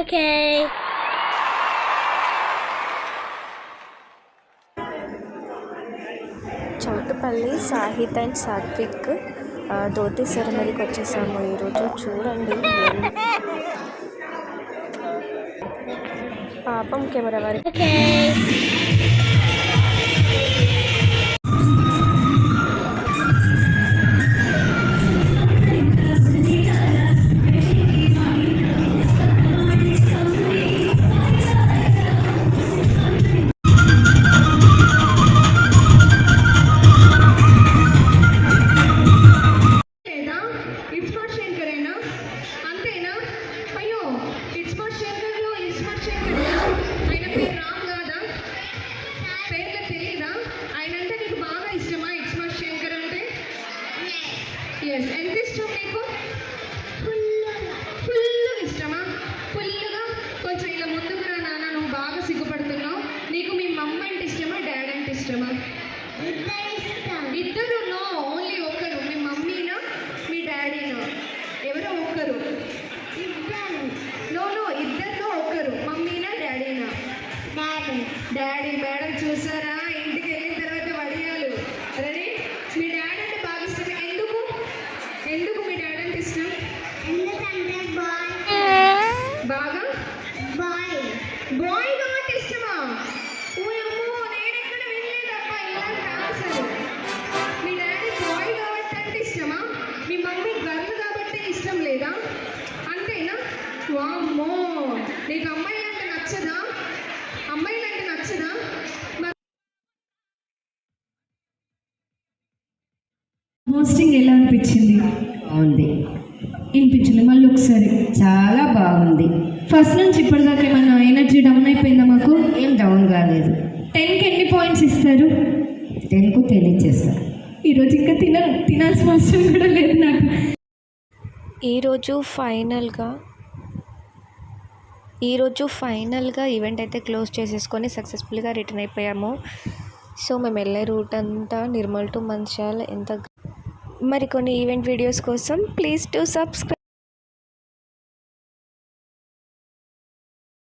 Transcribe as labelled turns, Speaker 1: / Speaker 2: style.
Speaker 1: Okay. Choutupalli Sahith and Satvik dhoti సెరమనీకి వచ్చేసాము ఈరోజు. చూడండి పాపం కెమెరా వారికి.
Speaker 2: ఎంత ఇష్టం మీకు? ఫుల్గా ఇష్టమా? ఫుల్గా కొంచెం ఇలా ముందుకు రా నాన్న, నువ్వు బాగా సిగ్గుపడుతున్నావు. నీకు మీ మమ్మ అంటే ఇష్టమా, డాడీ అంటే ఇష్టమా? ఇద్దరు? నో, ఓన్లీ ఒకరు. మీ మమ్మీనా మీ డాడీనా? ఎవరో ఒకరు. నో నో, ఇద్దరిలో ఒకరు. మమ్మీనా డాడీనా? డాడీ. మేడం చూసారా, ఇంటికి వెళ్ళిన తర్వాత వడియాలు. రెడీ? మీ డాడీ అంటే బాగా ఇష్టం. ఎందుకు మీ డాడీ అంటే ఇష్టం? బాగా బాయ్ కాబట్టి ఇష్టమా? ఓయమ్మో, నేను ఎక్కడ వినలేదమ్మా ఇలాంటి ఆన్సర్. మీ డాడీ బాయ్ కాబట్టి అంటే ఇష్టమా? మీ మమ్మీ గర్ల్ కాబట్టి ఇష్టం లేదా? అంతేనా? వామ్మో, నీకు అమ్మాయిలు అంటే నచ్చదా? అమ్మాయిలు అంటే నచ్చదా?
Speaker 3: హోస్టింగ్ ఎలా అనిపించింది?
Speaker 4: బాగుంది.
Speaker 3: వినిపించింది మళ్ళీ ఒకసారి.
Speaker 4: చాలా బాగుంది.
Speaker 3: ఫస్ట్ నుంచి ఇప్పటిదాకా ఏమైనా ఎనర్జీ డౌన్ అయిపోయిందా మాకు?
Speaker 4: ఏం డౌన్ కాలేదు.
Speaker 3: 10కి ఎన్ని పాయింట్స్ ఇస్తారు?
Speaker 4: 10కు తెలియచేస్తారు.
Speaker 3: ఈరోజు ఇంకా తినాల్సిన అవసరం కూడా లేదు నాకు.
Speaker 1: ఈరోజు ఫైనల్గా ఈవెంట్ అయితే క్లోజ్ చేసేసుకొని సక్సెస్ఫుల్గా రిటర్న్ అయిపోయాము. సో మేము వెళ్ళే రూట్ అంతా నిర్మల్ టు మంచిర్యాల. మరికొన్ని ఈవెంట్ వీడియోస్ కోసం ప్లీజ్ టు సబ్స్క్రైబ్.